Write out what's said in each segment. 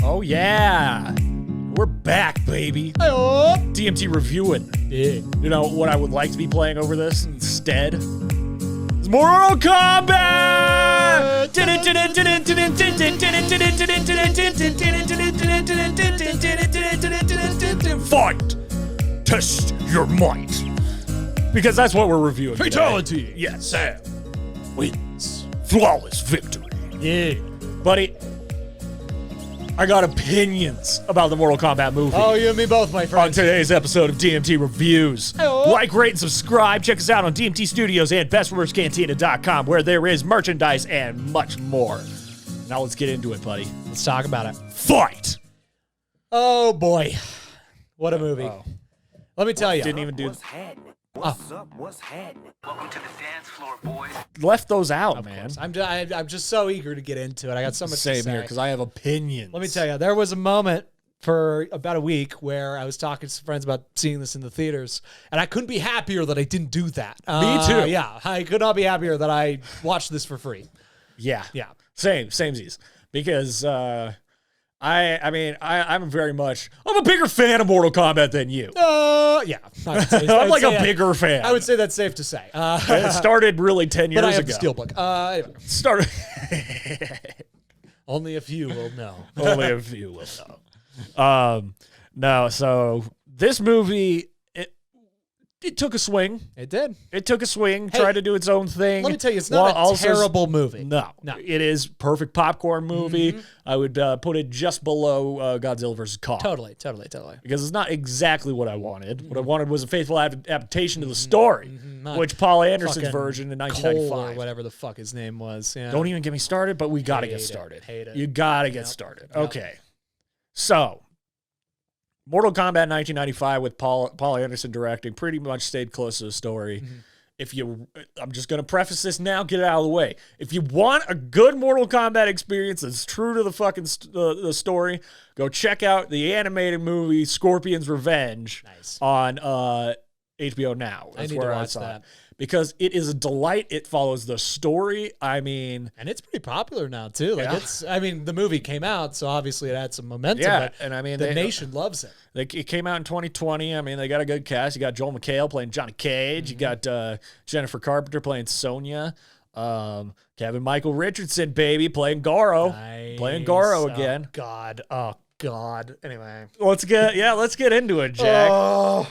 Oh, yeah. We're back, baby. Hi-oh. DMT reviewing. Yeah. You know what I would like to be playing over this instead? It's Mortal Kombat! Fight! Test your might. Because that's what we're reviewing. Fatality. Today. Yes, Sam wins. Flawless victory. Yeah. Buddy, I got opinions about the Mortal Kombat movie. Oh, you and me both, my On friend. today's episode of DMT Reviews. Hello. Like, rate, and subscribe. Check us out on DMT Studios and bestwordscantina.com, where there is merchandise and much more. Now let's get into it, buddy. Let's talk about it. Fight! Oh, boy. What a movie. Oh. Let me tell you. Didn't even do... What's happening? What's up? What's happening? Welcome to the dance floor, boys. Left those out, man. I'm just so eager to get into it. I got so much to Same say. here, because I have opinions. Let me tell you, there was a moment for about a week where I was talking to some friends about seeing this in the theaters, and I couldn't be happier that I didn't do that. Me too. Yeah, I could not be happier that I watched this for free. Yeah. Yeah. Samesies. Because, I'm a bigger fan of Mortal Kombat than you. Yeah. I would say, I'm like a bigger fan. I would say that's safe to say. It started really 10 years but I have ago. the steelbook. Anyway, Started... only a few will know. Only a few will know. No, so this movie, it took a swing. It did. It took a swing, Hey, tried to do its own thing. Let me tell you, it's not a terrible movie. No, No. it is perfect popcorn movie. I would put it just below Godzilla vs. Kong. Totally. Because it's not exactly what I wanted. What I wanted was a faithful adaptation to the story, which Paul Anderson's Fucking version in Cole 1995. or whatever the fuck his name was. Yeah. Don't even get me started, but we got to Hate get it. started. Hate it. You got to get Yep. started. Yep. Okay. So, Mortal Kombat 1995 with Paul Anderson directing pretty much stayed close to the story. I'm just going to preface this now, get it out of the way. If you want a good Mortal Kombat experience that's true to the fucking the story, go check out the animated movie Scorpion's Revenge Nice. on HBO Now. I That's need to where I watch saw that. it. Because it is a delight. It follows the story. I mean... And it's pretty popular now too. Like Yeah. the movie came out, so obviously it had some momentum. Yeah, but and I mean, the nation loves it. It came out in 2020. I mean, they got a good cast. You got Joel McHale playing Johnny Cage. You got Jennifer Carpenter playing Sonya. Kevin Michael Richardson, baby, playing Garo. Nice. Playing Garo Oh, again. Oh God. Anyway. Let's get into it, Jack. Oh.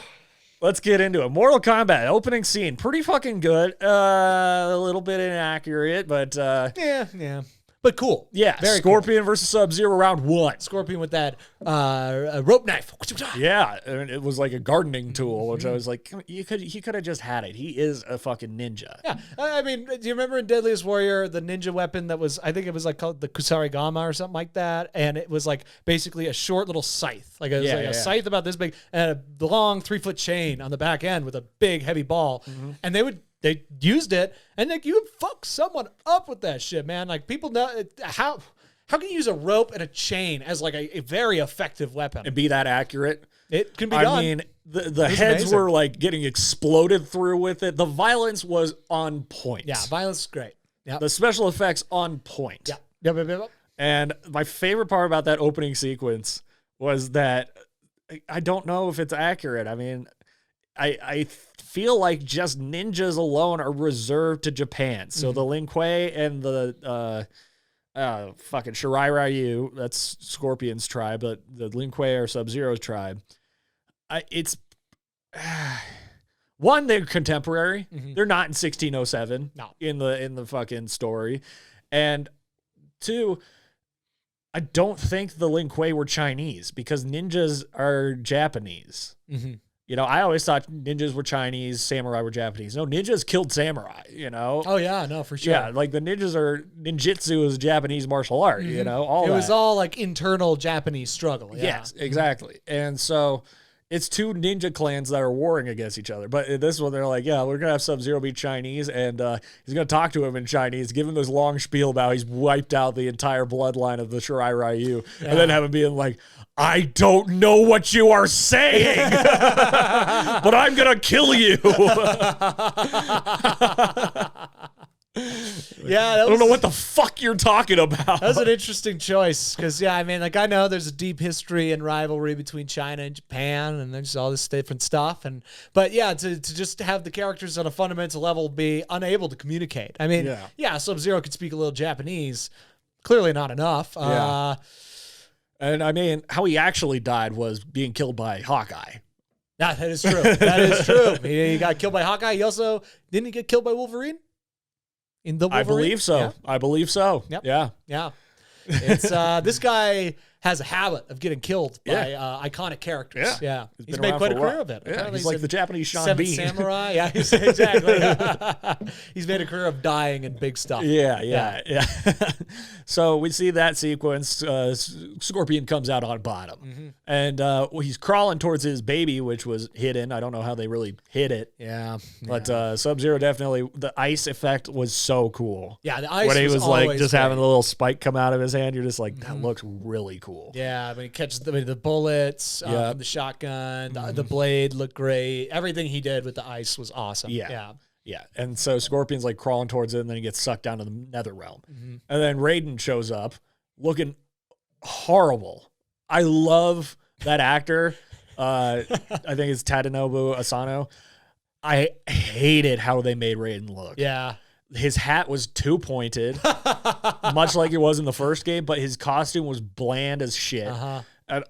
Let's get into it. Mortal Kombat, opening scene. Pretty fucking good. A little bit inaccurate, but Yeah. But cool. yeah. Very Scorpion versus Sub-Zero round one. Scorpion with that rope knife. Yeah, and it was like a gardening tool, which I was like, he could have just had it. He is a fucking ninja. Yeah, I mean, do you remember in Deadliest Warrior, the ninja weapon that was, I think it was like called the Kusarigama or something like that, and it was like basically a short little scythe. Like it was a scythe about this big, and a long 3-foot chain on the back end with a big heavy ball, and they used it, and like you would fuck someone up with that shit, man. Like people know how can you use a rope and a chain as like a very effective weapon? And be that accurate. It can be I done. mean, the was heads amazing. were like getting exploded through with it. The violence was on point. Yeah, violence is great. Yeah. The special effects on point. Yeah. And my favorite part about that opening sequence was that I don't know if it's accurate. I mean, I feel like just ninjas alone are reserved to Japan. So the Lin Kuei and the fucking Shirai Ryu, that's Scorpion's tribe, but the Lin Kuei are Sub-Zero's tribe. It's one, they're contemporary. They're not in 1607 No. in the fucking story. And two, I don't think the Lin Kuei were Chinese because ninjas are Japanese. You know, I always thought ninjas were Chinese, samurai were Japanese. No, ninjas killed samurai, you know? Oh yeah, no, for sure. Yeah, like the ninjutsu is a Japanese martial art, you know? All It that. was all like internal Japanese struggle. Yeah. Yes, exactly. And so it's two ninja clans that are warring against each other. But in this one, they're like, yeah, we're going to have Sub-Zero be Chinese, and he's going to talk to him in Chinese, give him this long spiel about how he's wiped out the entire bloodline of the Shirai Ryu, and then have him being like, I don't know what you are saying, but I'm going to kill you. Yeah, I don't know what the fuck you're talking about. That was an interesting choice because, yeah, I mean, like, I know there's a deep history and rivalry between China and Japan, and there's all this different stuff. But yeah, to just have the characters on a fundamental level be unable to communicate. I mean, yeah, Sub-Zero could speak a little Japanese. Clearly not enough. Yeah. And I mean, how he actually died was being killed by Hawkeye. That is true. That is true. He got killed by Hawkeye. He also didn't he get killed by Wolverine? In the Wolverine? I believe so. Yeah. I believe so. Yep. Yeah. Yeah. It's this guy has a habit of getting killed by iconic characters. Yeah. He's made quite a career of it. Yeah, he's like the Japanese Sean Seven Bean. Samurai. Yeah, exactly. He's made a career of dying in big stuff. Yeah. So we see that sequence. Scorpion comes out on bottom. And he's crawling towards his baby, which was hidden. I don't know how they really hid it. Yeah. But Sub-Zero definitely, the ice effect was so cool. Yeah, the ice when he was like just great. having a little spike come out of his hand, you're just like, that looks really cool. Yeah, when he catches the bullets, from the shotgun, the blade looked great. Everything he did with the ice was awesome. Yeah. And so Scorpion's like crawling towards it, and then he gets sucked down to the nether realm. And then Raiden shows up looking horrible. I love that actor. I think it's Tadanobu Asano. I hated how they made Raiden look. Yeah. His hat was too pointed, much like it was in the first game, but his costume was bland as shit. And,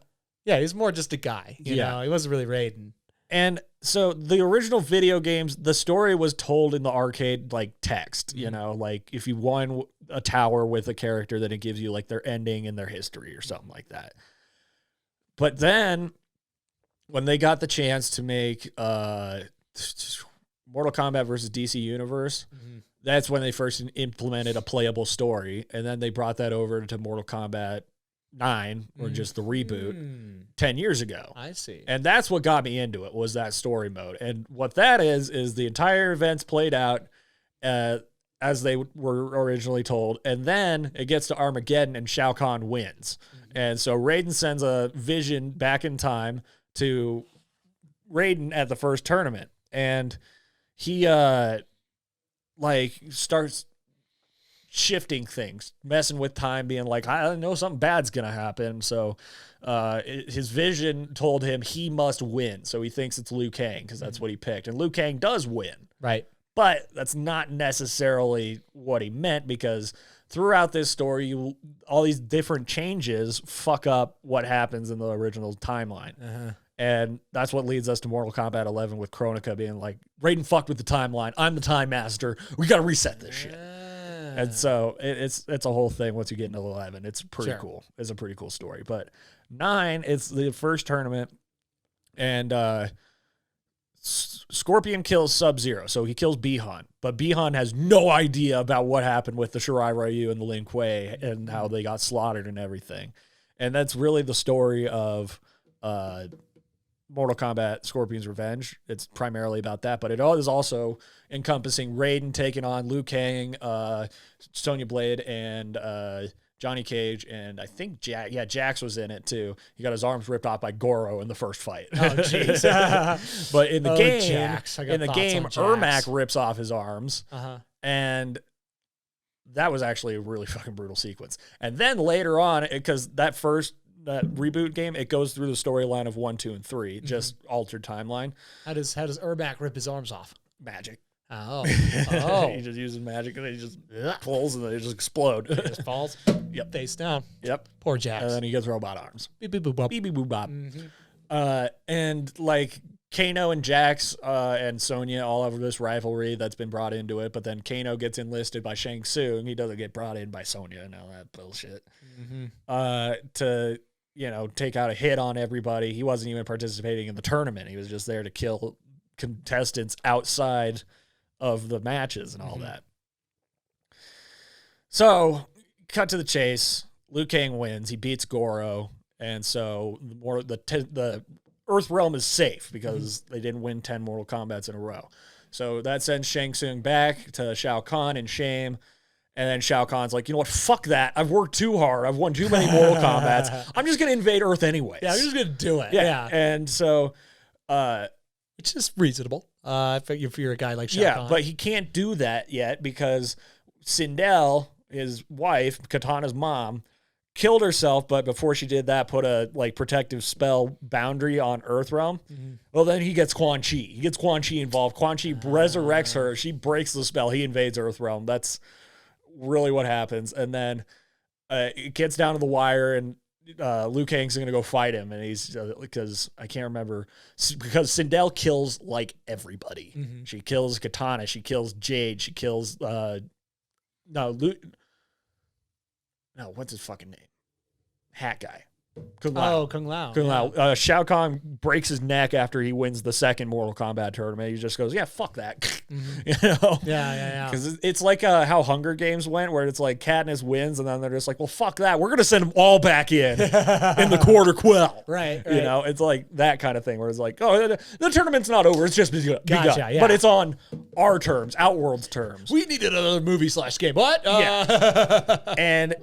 yeah, he's more just a guy. You know, he wasn't really Raiden. And so the original video games, the story was told in the arcade like text, you know, like if you won a tower with a character, then it gives you like their ending and their history or something like that. But then when they got the chance to make Mortal Kombat versus DC Universe, that's when they first implemented a playable story. And then they brought that over to Mortal Kombat 9, or just the reboot, 10 years ago. I see. And that's what got me into it, was that story mode. And what that is the entire events played out as they were originally told. And then it gets to Armageddon and Shao Kahn wins. And so Raiden sends a vision back in time to Raiden at the first tournament. And he starts shifting things, messing with time, being like, I know something bad's gonna happen. So his vision told him he must win. So he thinks it's Liu Kang because that's what he picked. And Liu Kang does win. Right. But that's not necessarily what he meant, because throughout this story, all these different changes fuck up what happens in the original timeline. And that's what leads us to Mortal Kombat 11 with Kronika being like, Raiden fucked with the timeline. I'm the time master. We got to reset this shit. And so it's a whole thing once you get into 11. It's pretty cool. It's a pretty cool story. But 9, it's the first tournament, and Scorpion kills Sub-Zero. So he kills Bihan. But Bihan has no idea about what happened with the Shirai Ryu and the Lin Kuei and how they got slaughtered and everything. And that's really the story of Mortal Kombat Scorpion's Revenge. It's primarily about that, but it is also encompassing Raiden taking on Liu Kang, Sonya Blade, and Johnny Cage, and I think Jax was in it too. He got his arms ripped off by Goro in the first fight. Oh jeez. But in the game, Jax. Ermac rips off his arms, and that was actually a really fucking brutal sequence. And then later on, because that reboot game, it goes through the storyline of 1, 2, and 3, just altered timeline. How does Ermac rip his arms off? Magic. Oh. He just uses magic, and he just pulls, and they just explode. He just falls. Yep. Face down. Yep. Poor Jax. And then he gets robot arms. Beep beep boop bop. Beep beep boop bop. And like Kano and Jax and Sonya all have this rivalry that's been brought into it, but then Kano gets enlisted by Shang Tsung. He doesn't get brought in by Sonya and all that bullshit. To take out a hit on everybody. He wasn't even participating in the tournament. He was just there to kill contestants outside of the matches and all that. So, cut to the chase. Liu Kang wins. He beats Goro, and so the Earth realm is safe because they didn't win 10 Mortal Kombats in a row. So that sends Shang Tsung back to Shao Kahn in shame. And then Shao Kahn's like, you know what? Fuck that. I've worked too hard. I've won too many Mortal Kombats. I'm just going to invade Earth anyways. Yeah, I'm just going to do it. Yeah. And so... it's just reasonable if you're a guy like Shao Kahn. But he can't do that yet because Sindel, his wife, Katana's mom, killed herself, but before she did that, put a like protective spell boundary on Earthrealm. Well, then he gets Quan Chi. He gets Quan Chi involved. Quan Chi resurrects her. She breaks the spell. He invades Earthrealm. That's really what happens. And then it gets down to the wire, and Liu Kang's going to go fight him. And he's because I can't remember, because Sindel kills like everybody. She kills Katana. She kills Jade. She kills what's his fucking name? Hat guy. Kung Lao. Oh, Kung Lao. Kung Lao. Shao Kahn breaks his neck after he wins the second Mortal Kombat tournament. He just goes, yeah, fuck that. You know? Yeah. Because it's like how Hunger Games went, where it's like Katniss wins, and then they're just like, well, fuck that. We're going to send them all back in the quarter quell. Right. You know, it's like that kind of thing, where it's like, oh, the tournament's not over. It's just begun. Gotcha, yeah. But it's on our terms, Outworld's terms. We needed another movie/game. What? Yeah. And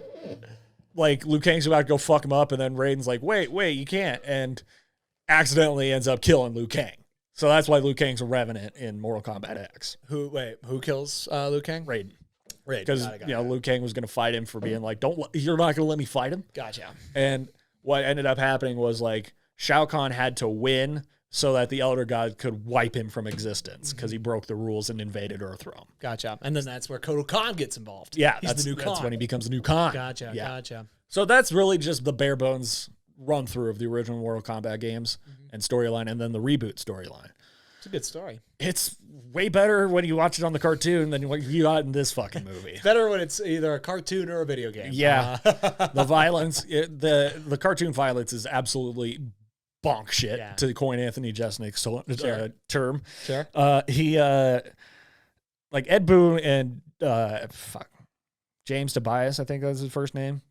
like Liu Kang's about to go fuck him up, and then Raiden's like, wait, you can't, and accidentally ends up killing Liu Kang. So that's why Liu Kang's a revenant in Mortal Kombat X. Who kills Liu Kang? Raiden. Because Liu Kang was going to fight him for being like, you're not going to let me fight him? Gotcha. And what ended up happening was like Shao Kahn had to win so that the Elder God could wipe him from existence, because he broke the rules and invaded Earthrealm. Gotcha. And then that's where Kotal Khan gets involved. Yeah, He's the new Khan. That's when he becomes the new Khan. Gotcha. So that's really just the bare bones run through of the original Mortal Kombat games and storyline, and then the reboot storyline. It's a good story. It's way better when you watch it on the cartoon than what you got in this fucking movie. Better when it's either a cartoon or a video game. Yeah. The violence, the cartoon violence is absolutely bonk shit, to coin Anthony Jeselnik's term. Sure. He, like Ed Boon and, James Tobias, I think that's his first name.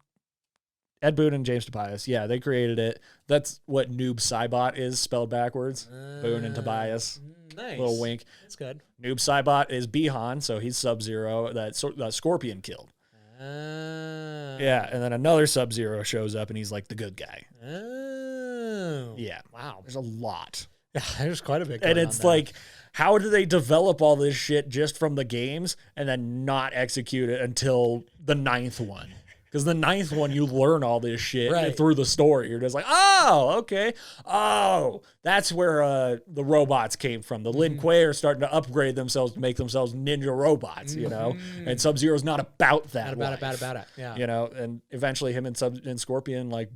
Ed Boon and James Tobias. Yeah, they created it. That's what Noob Saibot is spelled backwards. Boon and Tobias. Nice. Little wink. That's good. Noob Saibot is Bihan, so he's Sub-Zero that Scorpion killed. Yeah, and then another Sub-Zero shows up, and he's like the good guy. Oh. Yeah. Wow. There's a lot. Yeah, there's quite a bit And it's like, how do they develop all this shit just from the games and then not execute it until the 9th one? Because the 9th one, you learn all this shit through the story. You're just like, oh, okay. Oh, that's where the robots came from. The Lin Kuei are starting to upgrade themselves to make themselves ninja robots, you know? And Sub-Zero's not about that. Not about it. Yeah. You know, and eventually him and Scorpion, like,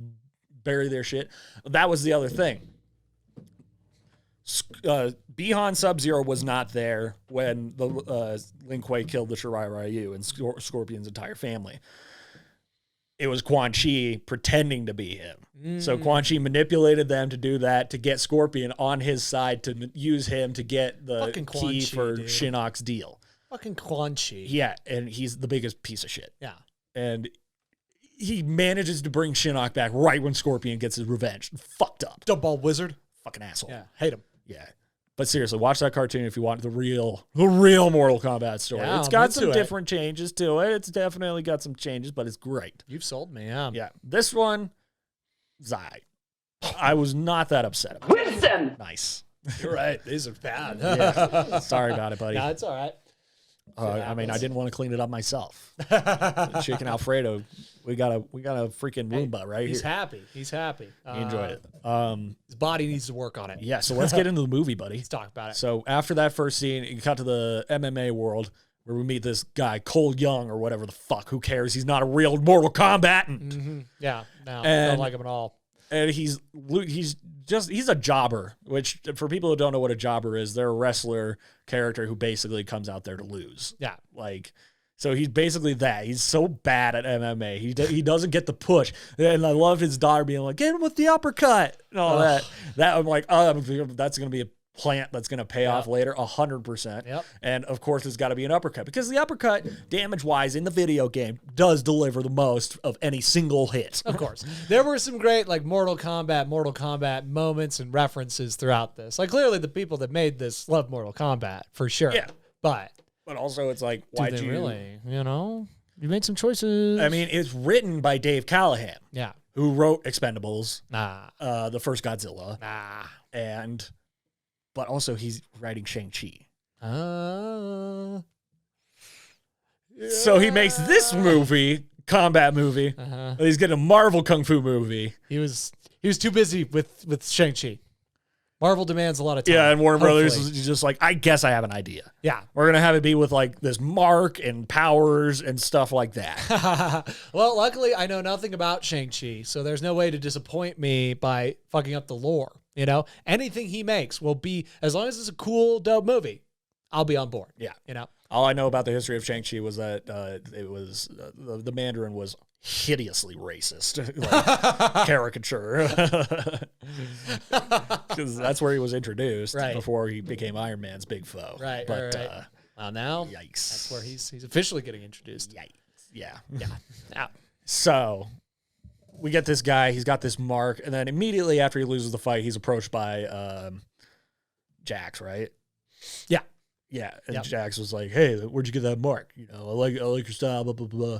bury their shit. That was the other thing. Bihan Sub-Zero was not there when the Lin Kuei killed the Shirai Ryu and Scorpion's entire family. It was Quan Chi pretending to be him. So Quan Chi manipulated them to do that, to get Scorpion on his side, to use him to get the key for Shinnok's deal. Fucking Quan Chi. Yeah, and he's the biggest piece of shit. Yeah. And he manages to bring Shinnok back right when Scorpion gets his revenge. Fucked up. Dumbbell wizard. Fucking asshole. Yeah, hate him. Yeah. But seriously, watch that cartoon if you want the real Mortal Kombat story. Yeah, it's got some different changes to it. It's definitely got some changes, but it's great. You've sold me, yeah. Yeah. This one, Zai. I was not that upset about it. Listen! Nice. You're right. These are bad. Yeah. Sorry about it, buddy. No, it's all right. I mean, I didn't want to clean it up myself. Chicken Alfredo, we got a freaking Roomba right He's here. happy. He's happy. He enjoyed it. His body needs to work on it. Yeah, so let's get into the movie, buddy. Let's talk about it. So after that first scene, you cut to the MMA world where we meet this guy, Cole Young or whatever the fuck. Who cares? He's not a real Mortal Kombatant. Yeah, no, I don't like him at all. And he's a jobber, which for people who don't know what a jobber is, they're a wrestler character who basically comes out there to lose. Yeah. Like, so he's basically that. He's so bad at MMA. He doesn't get the push. And I love his daughter being like, get him with the uppercut and all that. That I'm like, oh, that's going to be a plant that's going to pay off later 100%. Yep. And of course it's got to be an uppercut, because the uppercut, damage wise in the video game, does deliver the most of any single hit. Of course. There were some great like Mortal Kombat moments and references throughout this. Like clearly the people that made this love Mortal Kombat for sure. Yeah. But also it's like, why'd you really, you know, you made some choices. I mean, it's written by Dave Callahan. Yeah. Who wrote Expendables. The first Godzilla. But also he's writing Shang-Chi. So he makes this movie, combat movie. He's getting a Marvel Kung Fu movie. He was too busy with Shang-Chi. Marvel demands a lot of time. Yeah, and Warner Brothers is just like, I guess I have an idea. Yeah. We're going to have it be with like this mark and powers and stuff like that. Well, luckily I know nothing about Shang-Chi, so there's no way to disappoint me by fucking up the lore. You know, anything he makes will be, as long as it's a cool, dope movie, I'll be on board. Yeah. You know, all I know about the history of Shang-Chi was that it was the Mandarin was hideously racist, like caricature, because that's where he was introduced before he became Iron Man's big foe. Right. Well, now, yikes! That's where he's officially getting introduced. Yikes! Yeah. Yeah. So we get this guy. He's got this mark, and then immediately after he loses the fight, he's approached by Jax. Right? Yeah. Yeah. And Jax was like, "Hey, where'd you get that mark? You know, I like your style." Blah blah blah.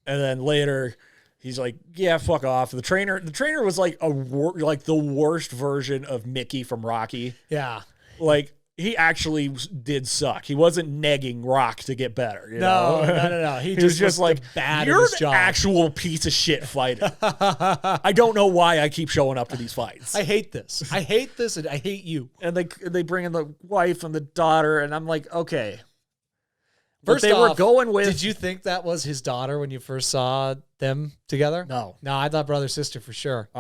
And then later, he's like, "Yeah, fuck off." The trainer was like the worst version of Mickey from Rocky. Yeah, like he actually did suck. He wasn't negging Rock to get better. You know? No. He was just like, bad. You're at his an job. actual piece of shit fighter. I don't know why I keep showing up to these fights. I hate this, and I hate you. And they bring in the wife and the daughter, and I'm like, okay. First they were going with. Did you think that was his daughter when you first saw them together? No, I thought brother sister for sure.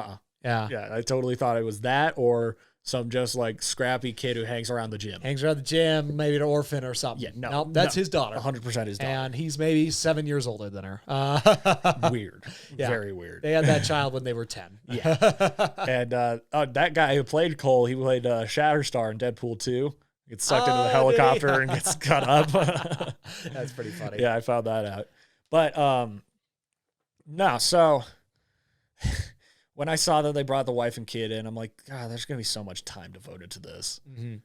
Yeah, I totally thought it was that or some just like scrappy kid who hangs around the gym. Maybe an orphan or something. Yeah, no, that's his daughter. 100% his daughter. And he's maybe 7 years older than her. Weird. Yeah. Very weird. They had that child when they were 10. Yeah. And that guy who played Cole, he played Shatterstar in Deadpool 2. Gets sucked into the helicopter and gets cut up. That's pretty funny. Yeah, I found that out. But no, so when I saw that they brought the wife and kid in, I'm like, God, there's gonna be so much time devoted to this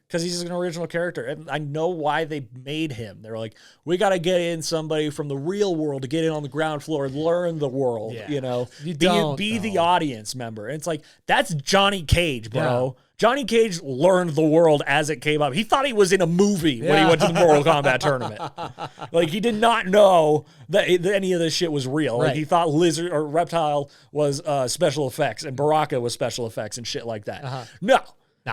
because he's an original character, and I know why they made him. They're like, we got to get in somebody from the real world to get in on the ground floor and learn the world. Yeah. You know, You be the audience member. And it's like that's Johnny Cage, bro. Yeah. Johnny Cage learned the world as it came up. He thought he was in a movie when he went to the Mortal Kombat tournament. Like, he did not know that any of this shit was real. Like, he thought Lizard or Reptile was special effects and Baraka was special effects and shit like that. No.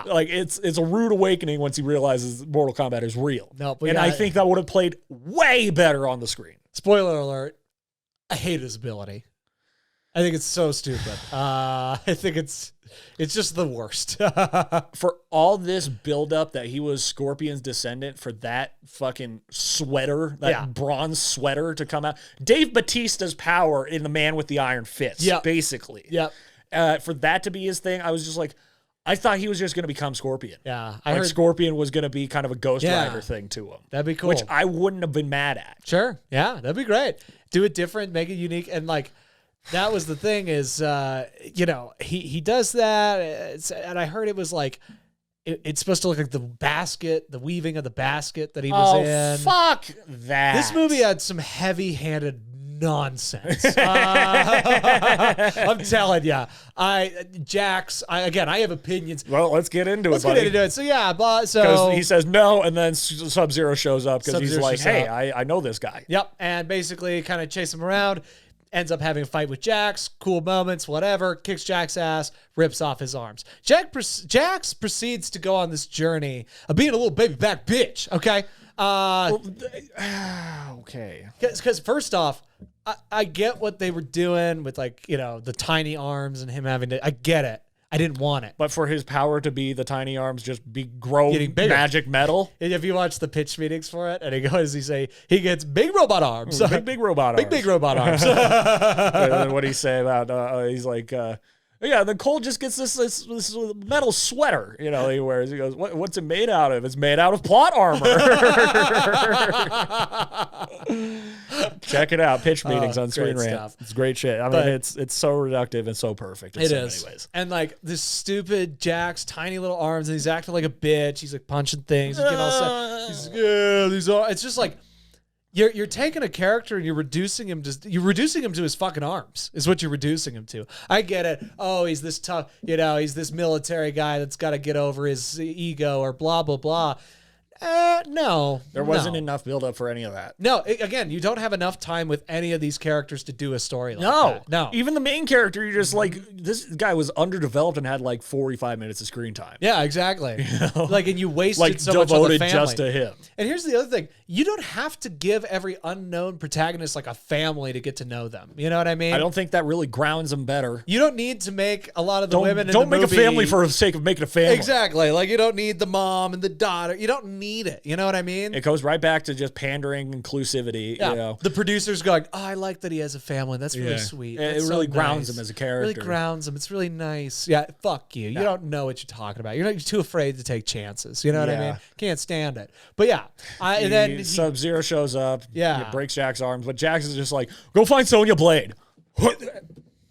Like, it's a rude awakening once he realizes Mortal Kombat is real. I think that would have played way better on the screen. Spoiler alert. I hate his ability. I think it's so stupid. I think it's just the worst. For all this buildup that he was Scorpion's descendant, for that fucking sweater, that bronze sweater to come out. Dave Bautista's power in The Man with the Iron Fist, basically. For that to be his thing, I was just like, I thought he was just going to become Scorpion. Yeah. I heard Scorpion was going to be kind of a Ghost Rider thing to him. That'd be cool. Which I wouldn't have been mad at. Sure. Yeah, that'd be great. Do it different, make it unique, and like, that was the thing is, he does that, and I heard it was like, it's supposed to look like the weaving of the basket that he was in. Fuck that. This movie had some heavy-handed nonsense. I'm telling you. Jax, I have opinions. Well, let's get into it, buddy. Let's get into it. So, yeah, because he says no, and then Sub-Zero shows up because he's like, hey, I know this guy. Yep, and basically kind of chase him around. Ends up having a fight with Jax, cool moments, whatever, kicks Jax's ass, rips off his arms. Jax proceeds to go on this journey of being a little baby back bitch, okay? Okay. Because first off, I get what they were doing with, like, the tiny arms and him having to, I get it. I didn't want it. But for his power to be the tiny arms just grow magic metal. If you watch the pitch meetings for it, and he gets big robot arms. Big robot arms. Big robot arms. And then what did he say about, he's like, yeah, then Cole just gets this metal sweater, he wears. He goes, what's it made out of? It's made out of plot armor. Check it out. Pitch meetings on Screen Rant. Stuff. It's great shit. I mean, it's so reductive and so perfect in so many ways. And like this stupid Jax, tiny little arms, and he's acting like a bitch. He's like punching things. He's getting all set. He's like, yeah, these are. It's just like, You're taking a character and you're reducing him to his fucking arms is what you're reducing him to. I get it. Oh, he's this tough, he's this military guy that's got to get over his ego or blah, blah, blah. No. There wasn't enough buildup for any of that. No, again, you don't have enough time with any of these characters to do a story like that. No. Even the main character, you're just like, this guy was underdeveloped and had like 45 minutes of screen time. Yeah, exactly. You know? Like, and you wasted Like so much on the devoted family. just to him. And here's the other thing. You don't have to give every unknown protagonist like a family to get to know them. You know what I mean? I don't think that really grounds him better. You don't need to make a lot of the women in Don't the make movie, a family for the sake of making a family. Exactly. Like, you don't need the mom and the daughter. You don't need it. You know what I mean? It goes right back to just pandering, inclusivity. Yeah. You know, The producer's going, oh, I like that he has a family. That's really sweet. It That's really so grounds nice. him as a character. Really grounds him. It's really nice. Yeah, fuck you. You don't know what you're talking about. You're too afraid to take chances. You know what I mean? Can't stand it. But yeah, and then Sub-Zero shows up. Yeah. It breaks Jack's arms, but Jax is just like, go find Sonya Blade.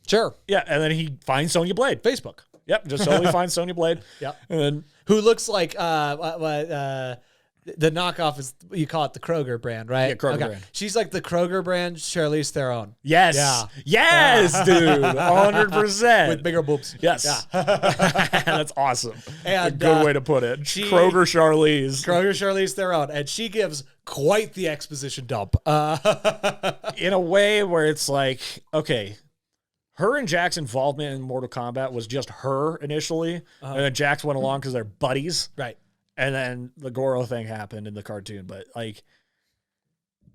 sure, Yeah, and then he finds Sonya Blade. Facebook. Yep, just totally finds Sonya Blade. Yep. And then Who looks like the knockoff is, you call it the Kroger brand, right? Yeah, Kroger brand. She's like the Kroger brand Charlize Theron. yes. Yeah. Yes, dude. 100%. With bigger boobs. Yes. Yeah. That's awesome. And, a good way to put it. Kroger Charlize. Kroger Charlize Theron. And she gives quite the exposition dump. In a way where it's like, okay, her and Jack's involvement in Mortal Kombat was just her initially. And then Jax went along because they're buddies. Right. And then the Goro thing happened in the cartoon. But, like,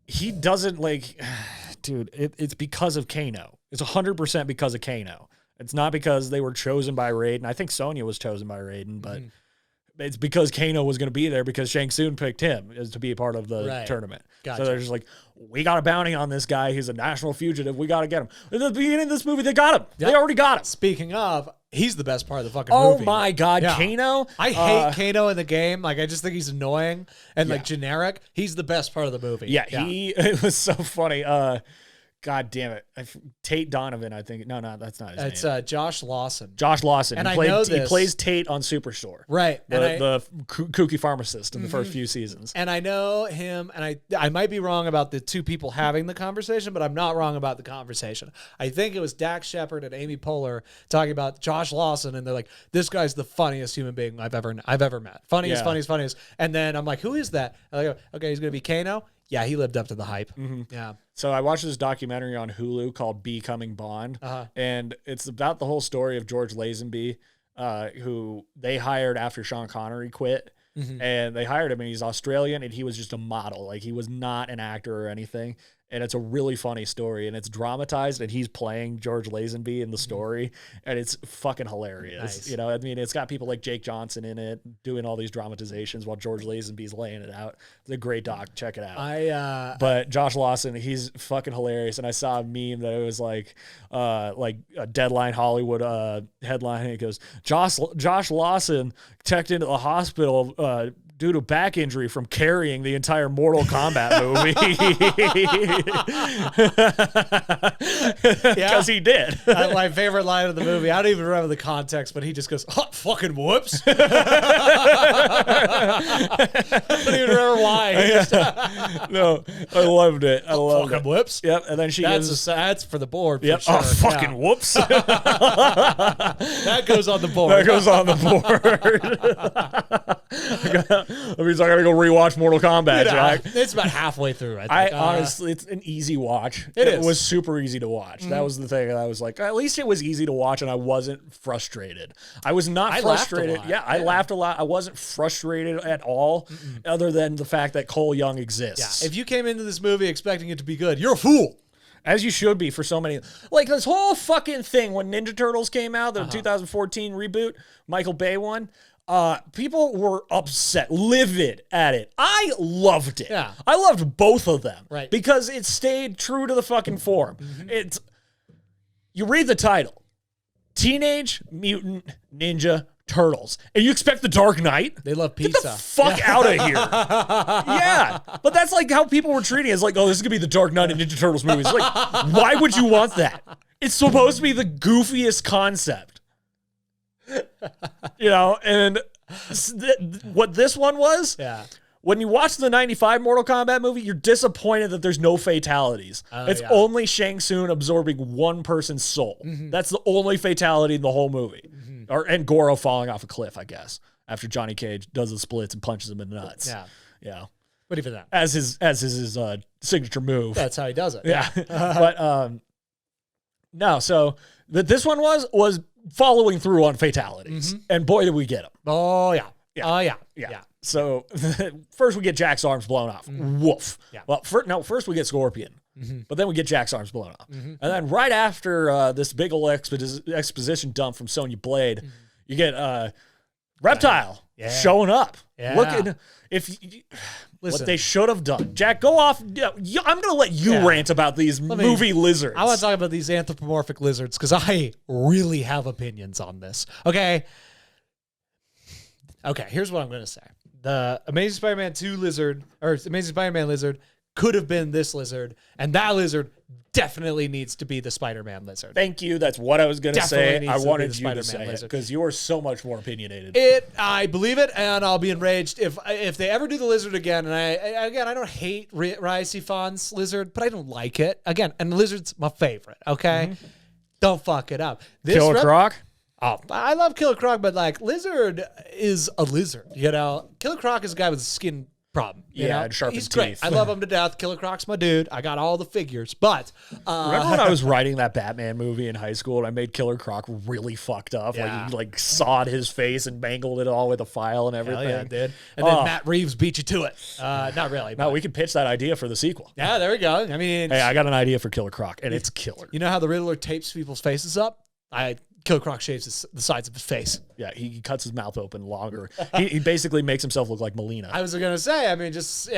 he doesn't, like, dude, it's because of Kano. It's 100% because of Kano. It's not because they were chosen by Raiden. I think Sonya was chosen by Raiden, but it's because Kano was going to be there because Shang Tsung picked him as to be a part of the tournament. Gotcha. So they're just like, we got a bounty on this guy. He's a national fugitive. We got to get him. In the beginning of this movie, they got him. Yep. They already got him. Speaking of, he's the best part of the fucking Oh movie. my God, Yeah. Kano. I hate Kano in the game. Like, I just think he's annoying and like generic. He's the best part of the movie. Yeah, it was so funny. God damn it. Tate Donovan, I think. No, that's not his name. It's Josh Lawson. Josh Lawson. And he I know He this. plays Tate on Superstore. Right. The kooky pharmacist in the first few seasons. And I know him, and I might be wrong about the two people having the conversation, but I'm not wrong about the conversation. I think it was Dax Shepard and Amy Poehler talking about Josh Lawson, and they're like, "This guy's the funniest human being I've ever met. Funniest." And then I'm like, "Who is that?" And I go, "Okay, he's gonna be Kano." Yeah, he lived up to the hype. Yeah. So I watched this documentary on Hulu called Becoming Bond, and it's about the whole story of George Lazenby, who they hired after Sean Connery quit. And they hired him, and he's Australian, and he was just a model. Like, he was not an actor or anything. And it's a really funny story, and it's dramatized, and he's playing George Lazenby in the story, and it's fucking hilarious. Nice. You know, I mean, it's got people like Jake Johnson in it doing all these dramatizations while George Lazenby's laying it out. It's a great doc. Check it out. But Josh Lawson, he's fucking hilarious. And I saw a meme that it was like a Deadline Hollywood headline, and it goes, Josh Lawson checked into the hospital due to back injury from carrying the entire Mortal Kombat movie. Because he did. My favorite line of the movie, I don't even remember the context, but he just goes, oh, fucking whoops. I don't even remember why. No, I loved it. I loved Fucking it. whoops. Yep, and then That's for the board. For Yep. sure. Oh, fucking Yeah. whoops. That goes on the board. That goes on the board. That means I gotta go rewatch Mortal Kombat, Jack. It's about halfway through, I think. Honestly, it's an easy watch. It It is. was super easy to watch. That was the thing. I was like, at least it was easy to watch, and I wasn't frustrated. I was not I laughed a frustrated. lot. Yeah, I laughed a lot. I wasn't frustrated at all, other than the fact that Cole Young exists. If you came into this movie expecting it to be good, you're a fool. As you should be for so many. Like, this whole fucking thing when Ninja Turtles came out, the 2014 reboot, Michael Bay one, people were upset, livid at it. I loved it. Yeah. I loved both of them. Right. Because it stayed true to the fucking form. It's, you read the title, Teenage Mutant Ninja Turtles, and you expect the Dark Knight? They love Get pizza. the fuck out of here. Yeah. But that's like how people were treating it. It's like, oh, this is going to be the Dark Knight and Ninja Turtles movies. Like, why would you want that? It's supposed to be the goofiest concept. You know, and what this one was, when you watch the 95 Mortal Kombat movie, you're disappointed that there's no fatalities. It's only Shang Tsung absorbing one person's soul. That's the only fatality in the whole movie. And Goro falling off a cliff, I guess, after Johnny Cage does the splits and punches him in the nuts. Yeah. Yeah. But even that. As his signature move. That's how he does it. Yeah. But no, so this one was following through on fatalities. And boy, did we get them. Oh, yeah. Yeah. Oh, yeah. Yeah. So first we get Jack's arms blown off. Woof. Yeah. Well, first we get Scorpion. But then we get Jack's arms blown off. And then right after this big old exposition dump from Sonya Blade, you get Reptile showing up. Yeah. Looking, Listen. what they should have done. Jack, go off. I'm going to let you rant about these movie lizards. I want to talk about these anthropomorphic lizards because I really have opinions on this. Okay, here's what I'm going to say. The Amazing Spider-Man 2 lizard, or Amazing Spider-Man lizard, could have been this lizard, and that lizard definitely needs to be the Spider-Man lizard. Thank you. That's what I was going to say. I wanted you to say it lizard. because you are so much more opinionated. I believe it, and I'll be enraged if they ever do the lizard again. And I don't hate Ricey Fawn's lizard, but I don't like it. Again, and the lizard's my favorite. Okay, don't fuck it up. Killer Croc. Oh, I love Killer Croc, but like lizard is a lizard. You know, Killer Croc is a guy with a skin problem. You know? And sharpened he's great. teeth. I love him to death. Killer Croc's my dude. I got all the figures, but Remember when I was writing that Batman movie in high school and I made Killer Croc really fucked up? Yeah. Like he sawed his face and mangled it all with a file and everything. hell yeah, dude. And then Matt Reeves beat you to it. Not really. No, we could pitch that idea for the sequel. Yeah, there we go. I mean, Hey, I got an idea for Killer Croc, and it's killer. you know how the Riddler tapes people's faces up? Killer Croc shaves the sides of his face. Yeah, he cuts his mouth open longer. he basically makes himself look like Melina. I was gonna say, I mean, just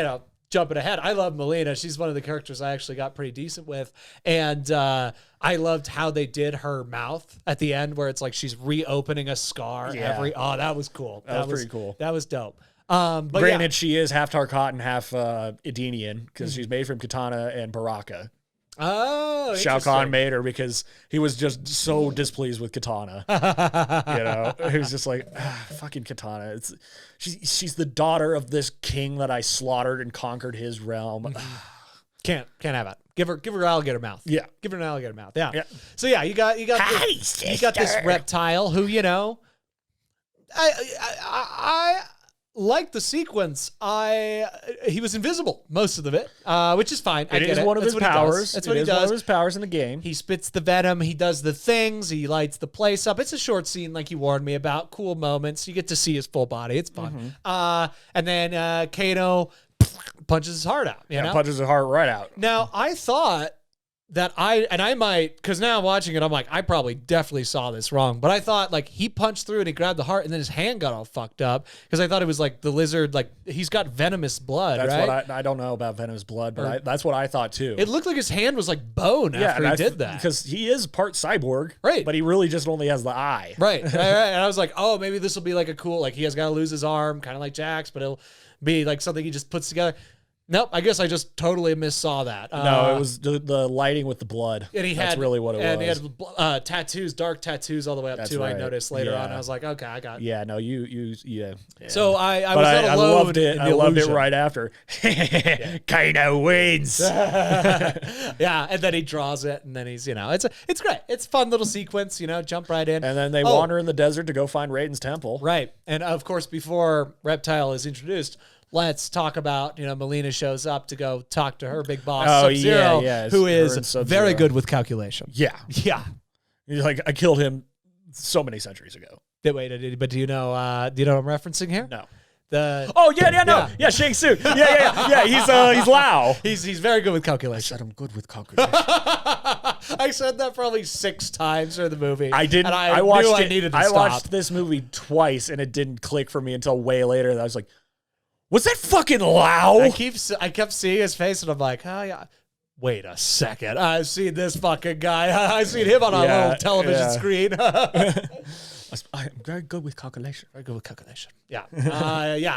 jumping ahead. I love Melina. She's one of the characters I actually got pretty decent with, and I loved how they did her mouth at the end, where it's like she's reopening a scar. Yeah. That was cool. That was pretty cool. That was dope. But Granted, she is half Tarkat and half Edenian because she's made from Katana and Baraka. Oh, Shao Kahn made her because he was just so displeased with Katana. He was just like, fucking Katana. She's the daughter of this king that I slaughtered and conquered his realm. Can't have it. Give her alligator mouth. Yeah. Give her an alligator mouth. Yeah. Yeah. So yeah, you got this reptile who, I like the sequence. He was invisible most of it, which is fine. It is one of his powers. That's what he does. One of his powers in the game. He spits the venom. He does the things. He lights the place up. It's a short scene, like you warned me about. Cool moments. You get to see his full body. It's fun. And then Kano punches his heart out. You know? Punches his heart right out. Now I thought that I might, because now watching it, I'm like, I probably definitely saw this wrong. But I thought like he punched through and he grabbed the heart and then his hand got all fucked up because I thought it was like the lizard, like he's got venomous blood. That's right? what I don't know about venomous blood, but that's what I thought too. It looked like his hand was like bone after he did that. Because he is part cyborg, right? But he really just only has the eye. Right. And I was like, oh, maybe this will be like a cool, like he has got to lose his arm, kind of like Jax, but it'll be like something he just puts together. Nope, I guess I just totally missaw that. No, it was the lighting with the blood. And That's really what it was. And he had tattoos, dark tattoos all the way up too. right. I noticed later on. I was like, okay, I got it. Yeah, no, you. So I was not alone. I loved it. I loved it right after. Kano wins. Yeah, and then he draws it, and then he's, it's great. It's a fun little sequence, jump right in. And then they wander in the desert to go find Raiden's temple. Right. And of course, before Reptile is introduced, let's talk about, Melina shows up to go talk to her big boss, Sub-Zero, who is very good with calculation. Yeah. Yeah. He's like, I killed him so many centuries ago. But do you know what I'm referencing here? No. Yeah, Shang Tsung. Yeah. He's Lao. He's very good with calculation. I said I'm good with calculation. I said that probably 6 times during the movie. I didn't. And I watched knew it. I needed to I stop. watched this movie twice, and it didn't click for me until way later. I was like, was that fucking Lao? I kept seeing his face, and I'm like, oh yeah. Wait a second. I've seen this fuking guy. I've seen him on a little television screen. I'm very good with calculation. Very good with calculation. Yeah.